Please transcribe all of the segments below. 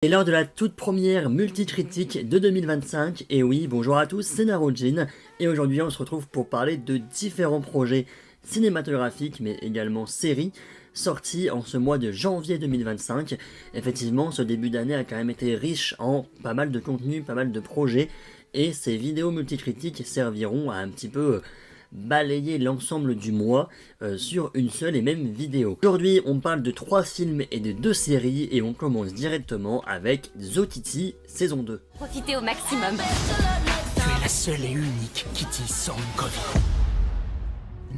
Et lors de la toute première multicritique de 2025, et oui, bonjour à tous, c'est Narojin, et aujourd'hui on se retrouve pour parler de différents projets cinématographiques, mais également séries, sortis en ce mois de janvier 2025. Effectivement, ce début d'année a quand même été riche en pas mal de contenu, pas mal de projets, et ces vidéos multicritiques serviront à un petit peu balayer l'ensemble du mois sur une seule et même vidéo. Aujourd'hui, on parle de 3 films et de 2 séries et on commence directement avec Zotiti saison 2. Profitez au maximum. Tu es la seule et unique Kitty Sorunkovi.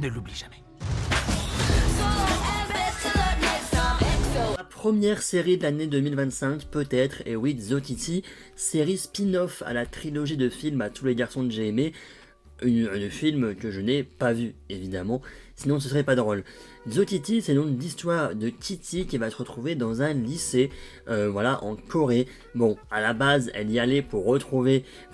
Ne l'oublie jamais. La première série de l'année 2025 peut-être, et oui, Zotiti, série spin-off à la trilogie de films à tous les garçons que j'ai aimés. Un film que je n'ai pas vu, évidemment, sinon ce serait pas drôle. Zotiti, c'est donc l'histoire de Kitty qui va se retrouver dans un lycée, voilà, en Corée. Bon, à la base, elle y allait pour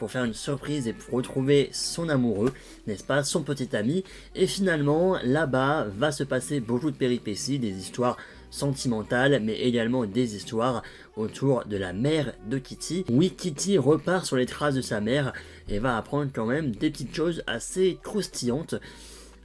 faire une surprise et pour retrouver son amoureux, n'est-ce pas, son petit ami. Et finalement, là-bas, va se passer beaucoup de péripéties, des histoires sentimentales, mais également des histoires autour de la mère de Kitty. Oui, Kitty repart sur les traces de sa mère et va apprendre quand même des petites choses assez croustillantes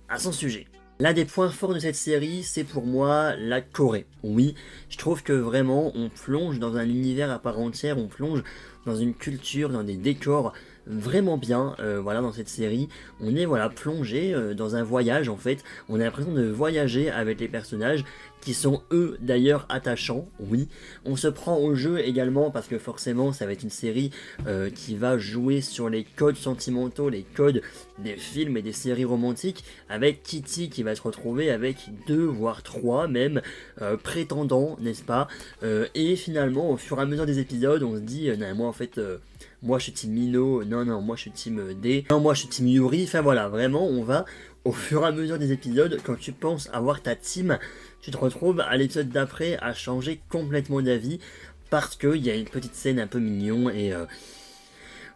à son sujet. L'un des points forts de cette série, c'est pour moi la Corée. Oui, je trouve que vraiment on plonge dans un univers à part entière, on plonge dans une culture, dans des décors vraiment bien, voilà, dans cette série. On est plongé dans un voyage en fait, on a l'impression de voyager avec les personnages qui sont eux d'ailleurs attachants, oui. On se prend au jeu également parce que forcément ça va être une série qui va jouer sur les codes sentimentaux, les codes des films et des séries romantiques, avec Kitty qui va se retrouver avec 2 voire 3 même prétendants, n'est-ce pas, et finalement au fur et à mesure des épisodes on se dit non, moi en fait moi je suis team Mino, non moi je suis team D, non moi je suis team Yuri, enfin voilà, vraiment on va au fur et à mesure des épisodes, quand tu penses avoir ta team, tu te retrouves à l'épisode d'après à changer complètement d'avis parce qu'il y a une petite scène un peu mignon et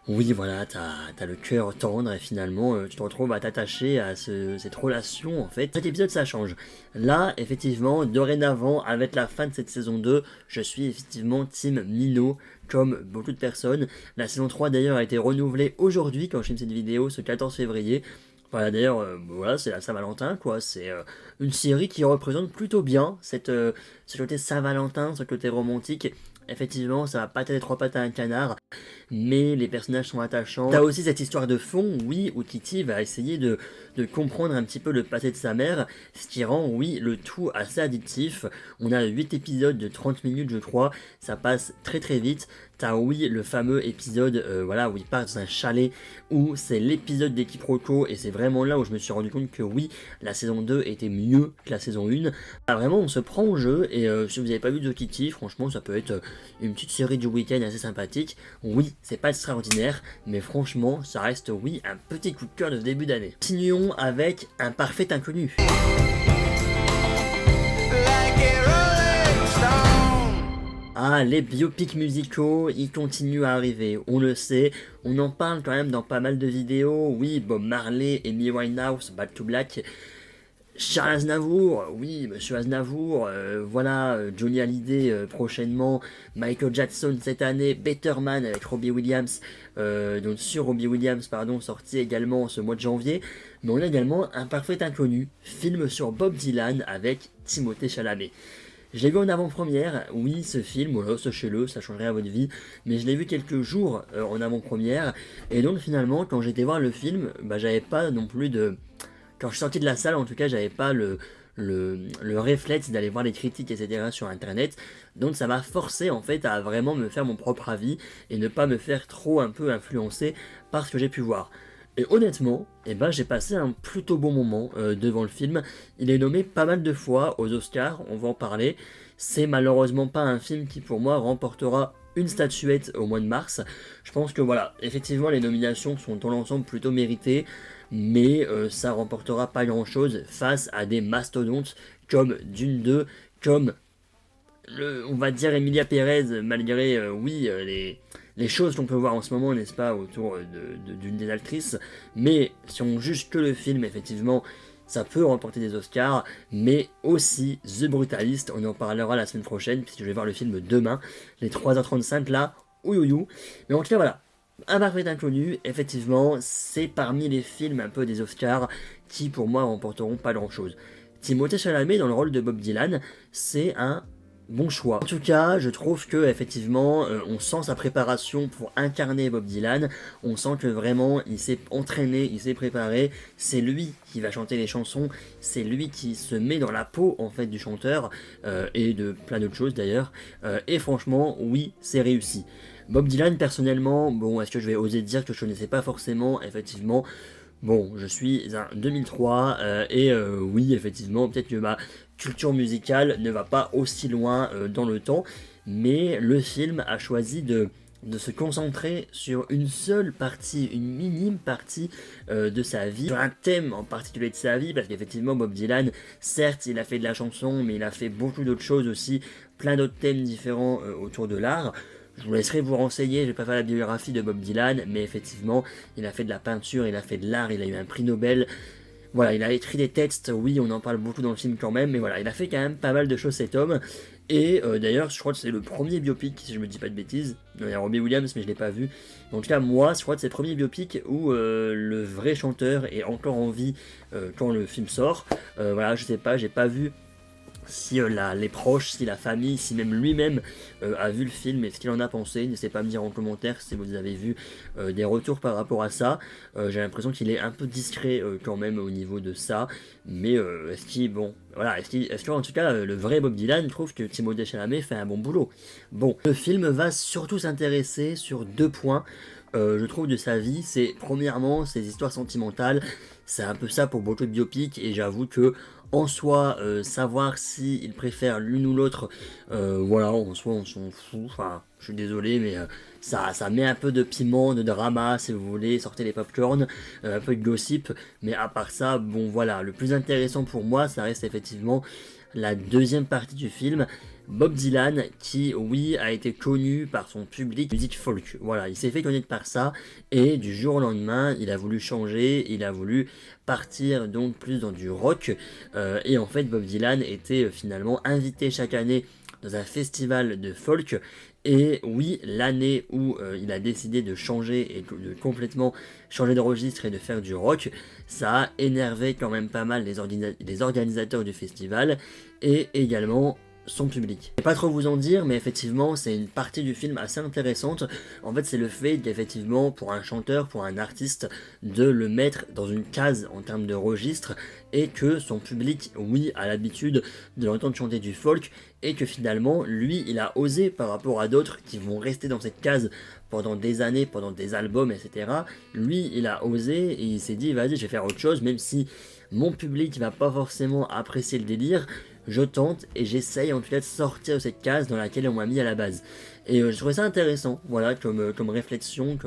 oui voilà, t'as le cœur tendre et finalement tu te retrouves à t'attacher à cette relation en fait. Cet épisode ça change. Là effectivement, dorénavant avec la fin de cette saison 2, je suis effectivement team Mino comme beaucoup de personnes. La saison 3 d'ailleurs a été renouvelée aujourd'hui quand je filme cette vidéo ce 14 février. Voilà, d'ailleurs, voilà, c'est la Saint-Valentin, quoi. C'est une série qui représente plutôt bien ce côté Saint-Valentin, ce côté romantique. Effectivement, ça va pas être 3 pattes à un canard, mais les personnages sont attachants. T'as aussi cette histoire de fond, oui, où Kitty va essayer de comprendre un petit peu le passé de sa mère, ce qui rend, oui, le tout assez addictif. On a 8 épisodes de 30 minutes, je crois, ça passe très très vite. T'as, oui, le fameux épisode, voilà, où il part dans un chalet, où c'est l'épisode des quiproquos, et c'est vraiment là où je me suis rendu compte que, oui, la saison 2 était mieux que la saison 1. Ah, vraiment, on se prend au jeu, et si vous n'avez pas vu The Kitty, franchement, ça peut être une petite série du week-end assez sympathique. Oui, c'est pas extraordinaire, mais franchement, ça reste, oui, un petit coup de cœur de ce début d'année. Continuons avec Un parfait inconnu. Ah, les biopics musicaux, ils continuent à arriver, on le sait, on en parle quand même dans pas mal de vidéos. Oui, Bob Marley, Amy Winehouse, Back to Black, Charles Aznavour, oui, Monsieur Aznavour, voilà, Johnny Hallyday prochainement, Michael Jackson cette année, Better Man avec Robbie Williams, donc sur Robbie Williams, pardon, sorti également ce mois de janvier. Mais on a également Un parfait inconnu, film sur Bob Dylan avec Timothée Chalamet. Je l'ai vu en avant-première, oui, ce film, voilà, sachez-le, ça changerait à votre vie, mais je l'ai vu quelques jours en avant-première, et donc finalement, quand j'étais voir le film, bah j'avais pas non plus de... Quand je suis sorti de la salle, en tout cas, j'avais pas le réflexe d'aller voir les critiques, etc. sur internet, donc ça m'a forcé en fait à vraiment me faire mon propre avis, et ne pas me faire trop un peu influencer par ce que j'ai pu voir. Et honnêtement, j'ai passé un plutôt bon moment devant le film. Il est nommé pas mal de fois aux Oscars, on va en parler. C'est malheureusement pas un film qui pour moi remportera une statuette au mois de mars. Je pense que voilà, effectivement les nominations sont dans l'ensemble plutôt méritées, mais ça remportera pas grand chose face à des mastodontes comme Dune 2, comme on va dire Emilia Pérez, malgré oui les choses qu'on peut voir en ce moment, n'est-ce pas, autour d'une des actrices. Mais si on juge que le film, effectivement, ça peut remporter des Oscars, mais aussi The Brutalist, on en parlera la semaine prochaine, puisque je vais voir le film demain, les 3h35 là, ouïouïou. Mais en tout cas voilà, Un parfait inconnu, effectivement, c'est parmi les films un peu des Oscars qui pour moi remporteront pas grand chose. Timothée Chalamet dans le rôle de Bob Dylan, c'est un bon choix. En tout cas, je trouve que effectivement, on sent sa préparation pour incarner Bob Dylan. On sent que vraiment, il s'est entraîné, il s'est préparé. C'est lui qui va chanter les chansons. C'est lui qui se met dans la peau en fait du chanteur et de plein d'autres choses d'ailleurs. Et franchement, oui, c'est réussi. Bob Dylan, personnellement, bon, est-ce que je vais oser dire que je connaissais pas forcément, effectivement. Bon, je suis un 2003 et oui, effectivement, peut-être que ma culture musicale ne va pas aussi loin dans le temps, mais le film a choisi de se concentrer sur une seule partie, une minime partie de sa vie, sur un thème en particulier de sa vie, parce qu'effectivement Bob Dylan, certes il a fait de la chanson, mais il a fait beaucoup d'autres choses aussi, plein d'autres thèmes différents autour de l'art. Je vous laisserai vous renseigner, je vais pas faire la biographie de Bob Dylan, mais effectivement, il a fait de la peinture, il a fait de l'art, il a eu un prix Nobel. Voilà, il a écrit des textes, oui, on en parle beaucoup dans le film quand même, mais voilà, il a fait quand même pas mal de choses cet homme. Et d'ailleurs, je crois que c'est le premier biopic, si je me dis pas de bêtises. Il y a Robbie Williams, mais je l'ai pas vu. En tout cas, moi, je crois que c'est le premier biopic où le vrai chanteur est encore en vie quand le film sort. Voilà, je sais pas, j'ai pas vu si les proches, si la famille, si même lui-même a vu le film et ce qu'il en a pensé. N'hésitez pas à me dire en commentaire si vous avez vu des retours par rapport à ça. J'ai l'impression qu'il est un peu discret quand même au niveau de ça, mais est-ce qu'il, bon, voilà, est-ce qu'en tout cas le vrai Bob Dylan trouve que Timothée Chalamet fait un bon boulot. Bon, le film va surtout s'intéresser sur 2 points. Je trouve de sa vie, c'est premièrement ses histoires sentimentales, c'est un peu ça pour beaucoup de biopics et j'avoue que en soi, savoir si il préfère l'une ou l'autre, voilà, en soi on s'en fout, enfin je suis désolé mais ça met un peu de piment, de drama si vous voulez, sortez les popcorn, un peu de gossip, mais à part ça, bon voilà, le plus intéressant pour moi ça reste effectivement la deuxième partie du film, Bob Dylan qui, oui, a été connu par son public musique folk. Voilà, il s'est fait connaître par ça et du jour au lendemain, il a voulu changer, il a voulu partir donc plus dans du rock et en fait Bob Dylan était finalement invité chaque année dans un festival de folk. Et oui, l'année où il a décidé de changer et de complètement changer de registre et de faire du rock, ça a énervé quand même pas mal les organisateurs du festival et également son public. Je vais pas trop vous en dire, mais effectivement c'est une partie du film assez intéressante. En fait c'est le fait qu'effectivement pour un chanteur, pour un artiste, de le mettre dans une case en termes de registre et que son public, oui, a l'habitude de l'entendre chanter du folk et que finalement lui il a osé par rapport à d'autres qui vont rester dans cette case pendant des années, pendant des albums, etc. Lui il a osé et il s'est dit vas-y je vais faire autre chose, même si mon public va pas forcément apprécier le délire, je tente et j'essaye en tout cas de sortir de cette case dans laquelle on m'a mis à la base. Et je trouvais ça intéressant, voilà, comme réflexion,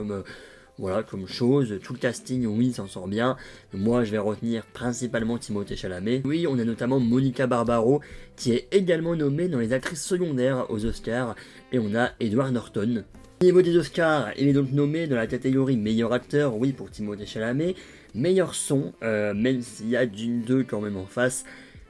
voilà, comme chose. Tout le casting, oui, s'en sort bien. Moi, je vais retenir principalement Timothée Chalamet. Oui, on a notamment Monica Barbaro, qui est également nommée dans les actrices secondaires aux Oscars. Et on a Edward Norton. Au niveau des Oscars, il est donc nommé dans la catégorie meilleur acteur, oui, pour Timothée Chalamet. Meilleur son, même s'il y a Dune 2 quand même en face.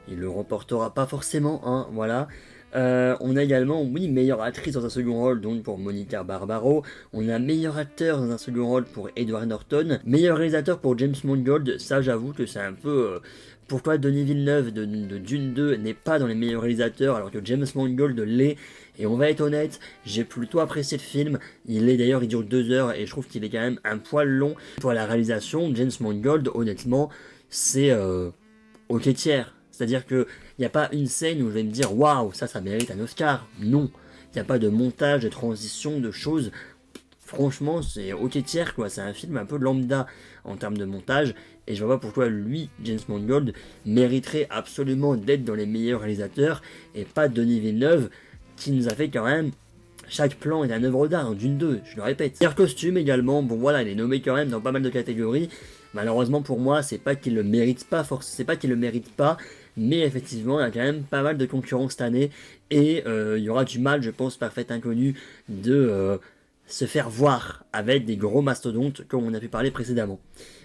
Il le remportera pas forcément, hein, voilà. On a également, oui, meilleure actrice dans un second rôle, donc pour Monica Barbaro. On a meilleur acteur dans un second rôle pour Edward Norton. Meilleur réalisateur pour James Mangold. Ça, j'avoue que c'est un peu... pourquoi Denis Villeneuve de Dune 2 n'est pas dans les meilleurs réalisateurs alors que James Mangold l'est. Et on va être honnête, j'ai plutôt apprécié le film. Il dure 2 heures et je trouve qu'il est quand même un poil long. Pour la réalisation, James Mangold, honnêtement, c'est ok tiers. C'est-à-dire qu'il n'y a pas une scène où je vais me dire « Waouh, ça mérite un Oscar ». Non, il n'y a pas de montage, de transition, de choses. Franchement, c'est ok tiers, quoi. C'est un film un peu lambda en termes de montage. Et je vois pas pourquoi lui, James Mangold, mériterait absolument d'être dans les meilleurs réalisateurs et pas Denis Villeneuve, qui nous a fait quand même... Chaque plan est un œuvre d'art, Dune 2, je le répète. Meilleur costume également, bon voilà, il est nommé quand même dans pas mal de catégories. Malheureusement pour moi, c'est pas qu'il le mérite pas, mais effectivement, il y a quand même pas mal de concurrence cette année, et il y aura du mal, je pense, Parfait Inconnu, de se faire voir avec des gros mastodontes comme on a pu parler précédemment.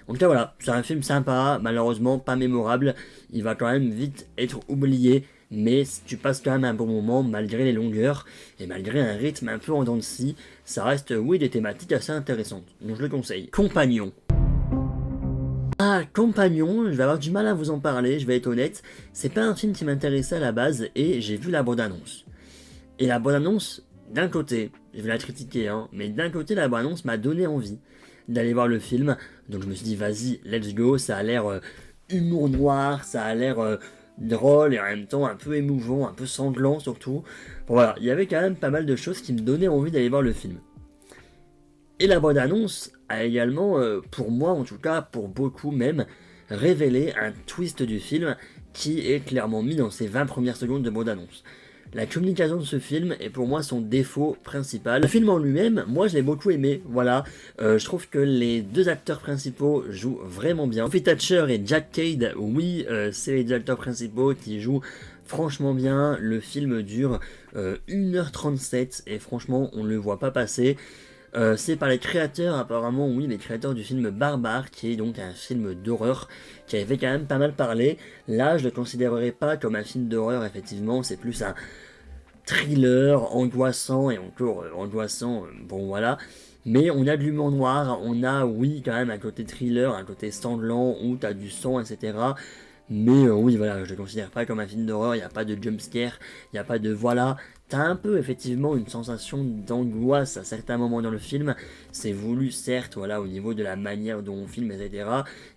En tout cas voilà, c'est un film sympa, malheureusement pas mémorable, il va quand même vite être oublié, mais tu passes quand même un bon moment malgré les longueurs et malgré un rythme un peu en dents de scie, ça reste oui des thématiques assez intéressantes, donc je le conseille. Compagnon. Ah, Compagnon, je vais avoir du mal à vous en parler, je vais être honnête, c'est pas un film qui m'intéressait à la base et j'ai vu la bande-annonce. Et la bande-annonce, d'un côté, je vais la critiquer, hein, mais d'un côté la bande-annonce m'a donné envie d'aller voir le film, donc je me suis dit vas-y, let's go, ça a l'air humour noir, ça a l'air drôle et en même temps un peu émouvant, un peu sanglant surtout. Bon voilà, il y avait quand même pas mal de choses qui me donnaient envie d'aller voir le film. Et la bande-annonce a également, pour moi en tout cas, pour beaucoup même, révélé un twist du film qui est clairement mis dans ses 20 premières secondes de bande-annonce. La communication de ce film est pour moi son défaut principal. Le film en lui-même, moi je l'ai beaucoup aimé, voilà. Je trouve que les deux acteurs principaux jouent vraiment bien. Sophie Thatcher et Jack Cade, oui, c'est les deux acteurs principaux qui jouent franchement bien. Le film dure 1h37 et franchement on ne le voit pas passer. C'est par les créateurs, apparemment, oui, les créateurs du film Barbare, qui est donc un film d'horreur, qui avait quand même pas mal parlé. Là, je le considérerais pas comme un film d'horreur, effectivement, c'est plus un thriller angoissant, et encore angoissant, bon voilà. Mais on a de l'humour noir, on a, oui, quand même un côté thriller, un côté sanglant, où t'as du sang, etc. Mais oui, voilà, je le considère pas comme un film d'horreur, il n'y a pas de jumpscare, il n'y a pas de voilà. T'as un peu effectivement une sensation d'angoisse à certains moments dans le film, c'est voulu certes, voilà, au niveau de la manière dont on filme, etc.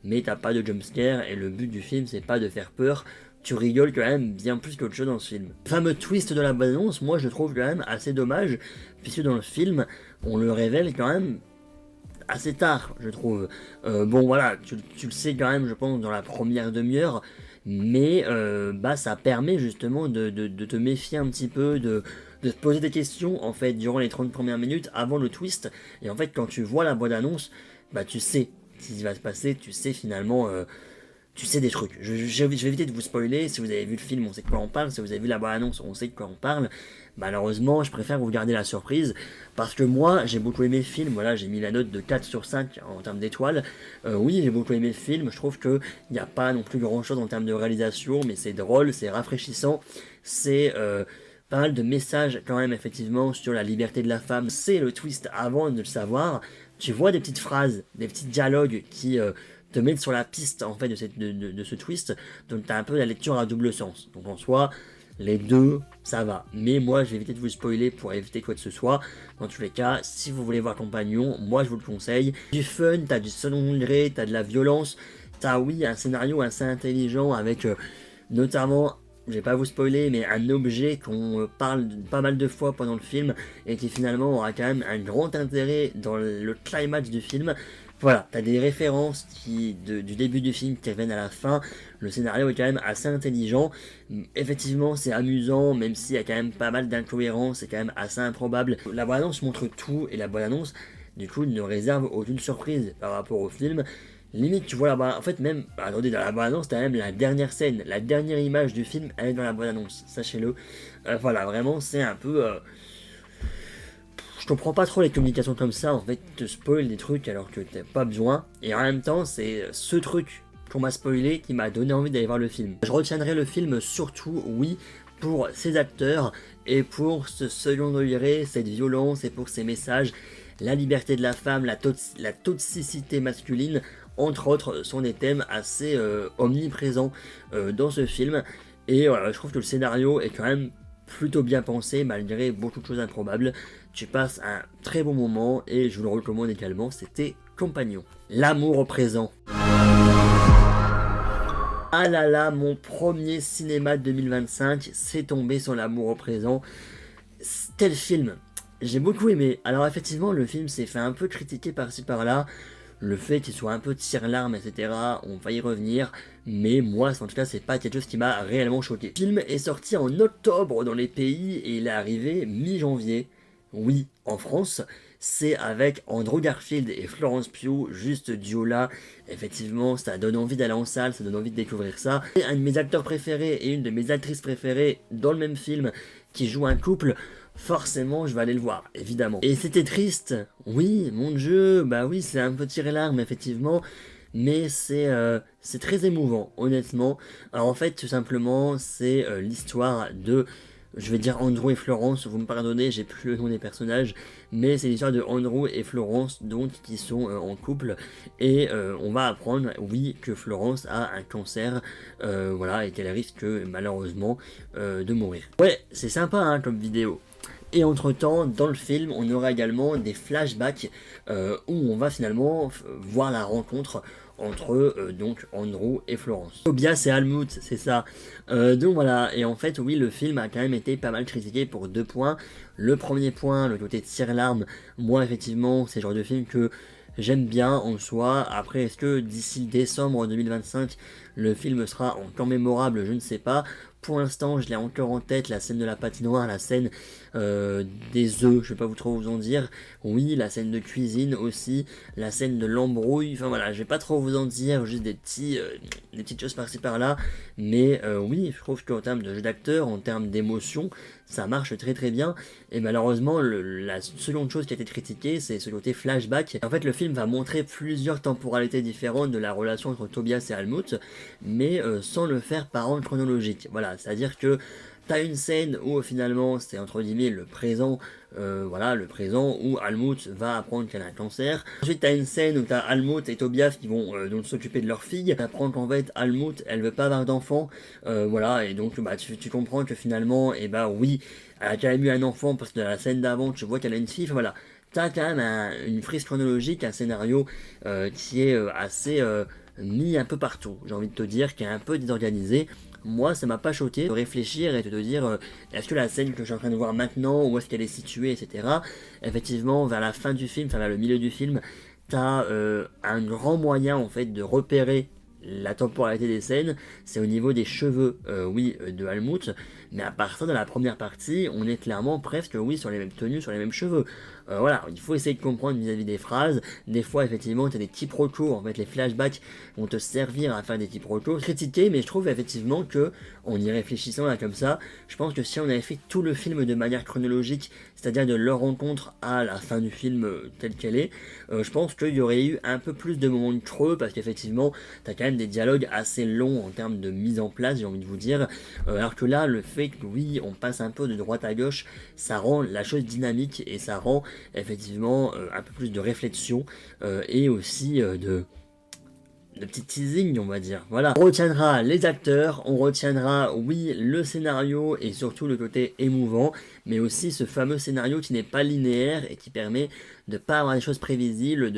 Mais t'as pas de jumpscare et le but du film c'est pas de faire peur, tu rigoles quand même bien plus qu'autre chose dans ce film. Le fameux twist de la bande-annonce, moi je le trouve quand même assez dommage, puisque dans le film, on le révèle quand même assez tard, je trouve. Bon voilà, tu le sais quand même, je pense, dans la première demi-heure, mais bah ça permet justement de te méfier un petit peu, de te poser des questions en fait durant les 30 premières minutes avant le twist, et en fait quand tu vois la bande-annonce, bah tu sais ce qui va se passer, tu sais finalement... tu sais des trucs. Je vais éviter de vous spoiler. Si vous avez vu le film, on sait de quoi on parle. Si vous avez vu la bande-annonce, on sait de quoi on parle. Malheureusement, je préfère vous garder la surprise. Parce que moi, j'ai beaucoup aimé le film. Voilà, j'ai mis la note de 4 sur 5 en termes d'étoiles. Oui, j'ai beaucoup aimé le film. Je trouve qu'il n'y a pas non plus grand-chose en termes de réalisation. Mais c'est drôle, c'est rafraîchissant. C'est... pas mal de messages quand même effectivement sur la liberté de la femme. C'est le twist avant de le savoir. Tu vois des petites phrases, des petits dialogues qui te mettent sur la piste en fait de ce twist. Donc tu as un peu la lecture à double sens. Donc en soi, les deux, ça va. Mais moi, je vais éviter de vous spoiler pour éviter quoi que ce soit. Dans tous les cas, si vous voulez voir Compagnon, moi je vous le conseille. Du fun, t'as du second degré, t'as de la violence. T'as oui un scénario assez intelligent avec notamment... Je vais pas vous spoiler, mais un objet qu'on parle pas mal de fois pendant le film et qui finalement aura quand même un grand intérêt dans le climax du film. Voilà, t'as des références du début du film qui reviennent à la fin. Le scénario est quand même assez intelligent. Effectivement, c'est amusant, même s'il y a quand même pas mal d'incohérences, c'est quand même assez improbable. La bande-annonce montre tout et la bande-annonce, du coup, ne réserve aucune surprise par rapport au film. Limite, tu vois là-bas, en fait, même, attendez, dans la bande-annonce, t'as même la dernière scène, la dernière image du film, elle est dans la bande-annonce, sachez-le. Voilà, vraiment, c'est un peu... je comprends pas trop les communications comme ça, en fait, te spoil des trucs alors que t'as pas besoin. Et en même temps, c'est ce truc qu'on m'a spoilé qui m'a donné envie d'aller voir le film. Je retiendrai le film surtout, oui, pour ses acteurs et pour ce second degré, cette violence et pour ces messages. La liberté de la femme, la toxicité masculine, entre autres, sont des thèmes assez omniprésents dans ce film. Et je trouve que le scénario est quand même plutôt bien pensé, malgré beaucoup de choses improbables. Tu passes un très bon moment et je vous le recommande également, c'était Compagnon. L'amour au présent. Ah là là, mon premier cinéma de 2025, c'est tombé sur l'amour au présent. Tel film, j'ai beaucoup aimé. Alors effectivement, le film s'est fait un peu critiquer par-ci par-là. Le fait qu'il soit un peu tire-larme, etc., on va y revenir. Mais moi, en tout cas, c'est pas quelque chose qui m'a réellement choqué. Le film est sorti en octobre dans les pays et il est arrivé mi-janvier. Oui, en France. C'est avec Andrew Garfield et Florence Pugh, juste duo là. Effectivement, ça donne envie d'aller en salle, ça donne envie de découvrir ça. Et un de mes acteurs préférés et une de mes actrices préférées dans le même film qui joue un couple. forcément je vais aller le voir, évidemment. Et c'était triste, oui, mon Dieu, bah oui, c'est un peu tiré larme, effectivement, mais c'est très émouvant, honnêtement. Alors en fait, tout simplement, c'est l'histoire de, je vais dire Andrew et Florence, vous me pardonnez, j'ai plus le nom des personnages, mais c'est l'histoire de Andrew et Florence, donc, qui sont en couple, et on va apprendre, oui, que Florence a un cancer, voilà, et qu'elle risque malheureusement de mourir. Ouais, c'est sympa, hein, comme vidéo. Et entre temps, dans le film, on aura également des flashbacks où on va finalement voir la rencontre entre donc Andrew et Florence. Tobias et Helmut, c'est ça. Donc voilà, et en fait, oui, le film a quand même été pas mal critiqué pour 2 points. Le premier point, le côté tire-larme, moi effectivement, c'est le genre de film que j'aime bien en soi. Après, est-ce que d'ici décembre 2025, le film sera encore mémorable? Je ne sais pas. Pour l'instant, je l'ai encore en tête, la scène de la patinoire, la scène des œufs, je vais pas trop vous en dire. Oui, la scène de cuisine aussi, la scène de l'embrouille, enfin voilà, je vais pas trop vous en dire, juste des petites choses par-ci par-là. Mais oui, je trouve qu'en termes de jeu d'acteur, en termes d'émotion, ça marche très très bien. Et malheureusement, la seconde chose qui a été critiquée, c'est ce côté flashback. En fait, le film va montrer plusieurs temporalités différentes de la relation entre Tobias et Helmut, mais sans le faire par ordre chronologique. Voilà, c'est-à-dire que t'as une scène où finalement c'est entre guillemets le présent, voilà, le présent où Helmut va apprendre qu'elle a un cancer. Ensuite t'as une scène où t'as Helmut et Tobias qui vont donc s'occuper de leur fille. T'apprends qu'en fait Helmut elle veut pas avoir d'enfant, voilà, et donc bah tu comprends que finalement, et bah oui, elle a quand même eu un enfant parce que dans la scène d'avant tu vois qu'elle a une fille, enfin, voilà. T'as quand même une frise chronologique, un scénario qui est assez mis un peu partout, j'ai envie de te dire, qui est un peu désorganisé. Moi, ça m'a pas choqué de réfléchir et de te dire est-ce que la scène que je suis en train de voir maintenant, où est-ce qu'elle est située, etc. Effectivement, vers la fin du film, enfin vers le milieu du film, t'as un grand moyen en fait de repérer la temporalité des scènes, c'est au niveau des cheveux, oui, de Helmut, mais à partir de la première partie, on est clairement presque, oui, sur les mêmes tenues, sur les mêmes cheveux. Voilà, il faut essayer de comprendre vis-à-vis des phrases. Des fois, effectivement, tu as des petits procos, en fait, les flashbacks vont te servir à faire des petits procos. Critiquer, mais je trouve effectivement que, en y réfléchissant là comme ça, je pense que si on avait fait tout le film de manière chronologique, c'est-à-dire de leur rencontre à la fin du film telle qu'elle est, je pense qu'il y aurait eu un peu plus de moments de creux, parce qu'effectivement, tu as quand même des dialogues assez longs en termes de mise en place, j'ai envie de vous dire, alors que là, le fait que oui, on passe un peu de droite à gauche, ça rend la chose dynamique, et ça rend effectivement un peu plus de réflexion, et aussi de petit teasing, on va dire. Voilà. On retiendra les acteurs, on retiendra, oui, le scénario et surtout le côté émouvant, mais aussi ce fameux scénario qui n'est pas linéaire et qui permet de pas avoir des choses prévisibles,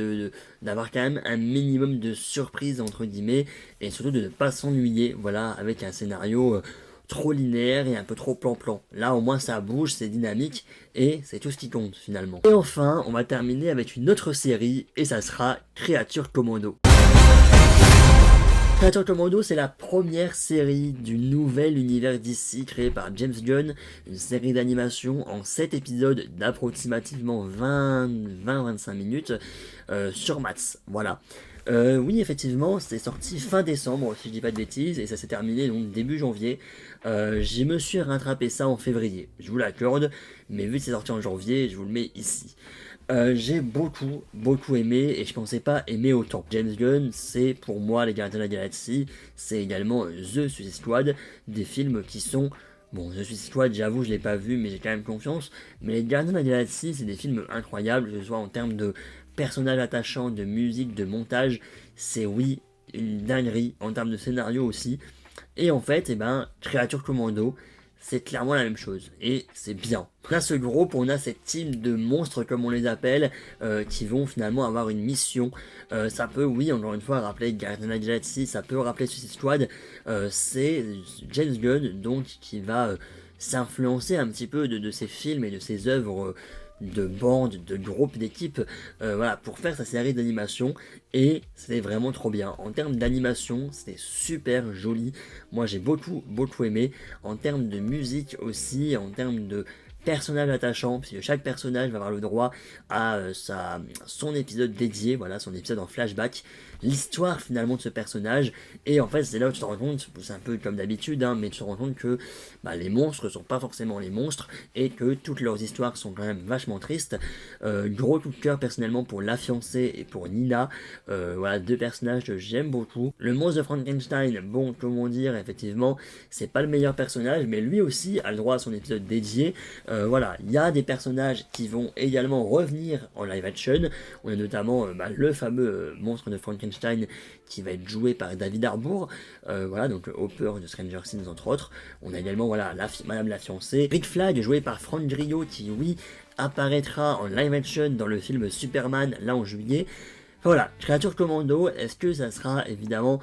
d'avoir quand même un minimum de surprise, entre guillemets, et surtout de ne pas s'ennuyer, voilà, avec un scénario trop linéaire et un peu trop plan-plan. Là, au moins, ça bouge, c'est dynamique, et c'est tout ce qui compte, finalement. Et enfin, on va terminer avec une autre série, et ça sera Creature Commando. Creature Commando, c'est la première série du nouvel univers DC créé par James Gunn, une série d'animation en 7 épisodes d'approximativement 20-25 minutes sur Max, voilà. Oui, effectivement, c'est sorti fin décembre, si je dis pas de bêtises, et ça s'est terminé donc début janvier. Je me suis rattrapé ça en février, je vous l'accorde, mais vu que c'est sorti en janvier, je vous le mets ici. J'ai beaucoup aimé et je pensais pas aimer autant. James Gunn, c'est pour moi les Gardiens de la Galaxie, c'est également The Suicide Squad, des films qui sont... Bon, The Suicide Squad, j'avoue, je l'ai pas vu, mais j'ai quand même confiance. Mais les Gardiens de la Galaxie, c'est des films incroyables, que ce soit en termes de personnages attachants, de musique, de montage. C'est oui, une dinguerie, en termes de scénario aussi. Et en fait, eh ben, Creature Commando, c'est clairement la même chose, et c'est bien. On a ce groupe, on a cette team de monstres, comme on les appelle, qui vont finalement avoir une mission. Ça peut, oui, encore une fois, rappeler Guardians of the Galaxy, ça peut rappeler Suicide Squad. C'est James Gunn, donc, qui va s'influencer un petit peu de ses films et de ses œuvres de bandes, de groupes, d'équipes, voilà, pour faire sa série d'animation, et c'était vraiment trop bien. En termes d'animation, c'était super joli, moi j'ai beaucoup aimé, en termes de musique aussi, en termes de personnage attachant, puisque chaque personnage va avoir le droit à son épisode dédié, voilà, son épisode en flashback, l'histoire finalement de ce personnage, et en fait c'est là où tu te rends compte, c'est un peu comme d'habitude, hein, mais tu te rends compte que les monstres sont pas forcément les monstres, et que toutes leurs histoires sont quand même vachement tristes. Gros coup de cœur personnellement pour La Fiancée et pour Nina, voilà, deux personnages que j'aime beaucoup. Le monstre de Frankenstein, bon, comment dire, effectivement, c'est pas le meilleur personnage, mais lui aussi a le droit à son épisode dédié. Voilà, il y a des personnages qui vont également revenir en live action. On a notamment le fameux monstre de Frankenstein qui va être joué par David Harbour, voilà, donc Hopper de Stranger Things entre autres. On a également voilà Madame la Fiancée, Rick Flag joué par Frank Grillo qui oui apparaîtra en live action dans le film Superman là en juillet. Voilà, Créature Commando, est-ce que ça sera évidemment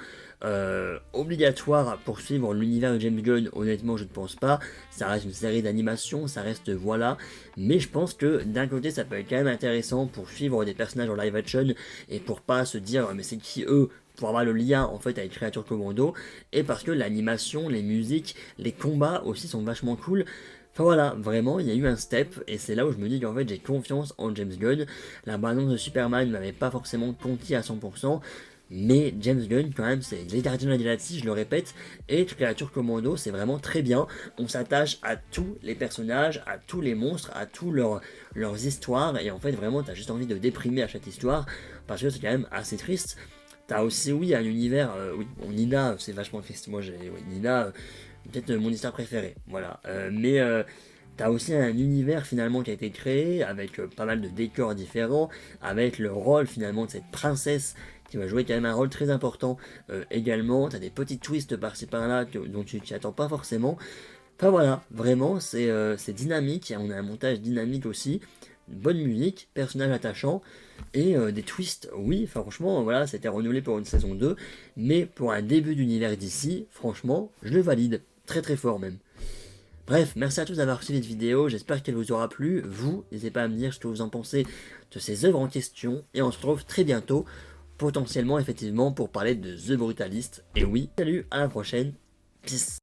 obligatoire pour suivre l'univers de James Gunn? Honnêtement, je ne pense pas. Ça reste une série d'animation, ça reste voilà. Mais je pense que d'un côté, ça peut être quand même intéressant pour suivre des personnages en live action et pour pas se dire mais c'est qui eux, pour avoir le lien en fait avec Créature Commando, et parce que l'animation, les musiques, les combats aussi sont vachement cool. Enfin voilà, vraiment, il y a eu un step, et c'est là où je me dis qu'en fait j'ai confiance en James Gunn. La bande-annonce de Superman ne m'avait pas forcément conquis à 100%, mais James Gunn quand même, c'est les Gardiens de la Galaxie, je le répète, et Créature Commando, c'est vraiment très bien. On s'attache à tous les personnages, à tous les monstres, à tous leurs histoires, et en fait vraiment t'as juste envie de déprimer à chaque histoire, parce que c'est quand même assez triste. T'as aussi, oui, un univers, oui, bon, Nina, c'est vachement triste, moi j'ai, oui, Nina, peut-être mon histoire préférée, voilà, mais t'as aussi un univers finalement qui a été créé, avec pas mal de décors différents, avec le rôle finalement de cette princesse, qui va jouer quand même un rôle très important également, t'as des petits twists par-ci par-là, dont tu t'y attends pas forcément, enfin voilà, vraiment, c'est dynamique, on a un montage dynamique aussi, bonne musique, personnage attachant, et des twists, oui, franchement, voilà, c'était renouvelé pour une saison 2, mais pour un début d'univers d'ici, franchement, je le valide, très très fort même. Bref, merci à tous d'avoir reçu cette vidéo, j'espère qu'elle vous aura plu, vous, n'hésitez pas à me dire ce que vous en pensez de ces œuvres en question, et on se retrouve très bientôt, potentiellement, effectivement, pour parler de The Brutalist, et oui, salut, à la prochaine, peace.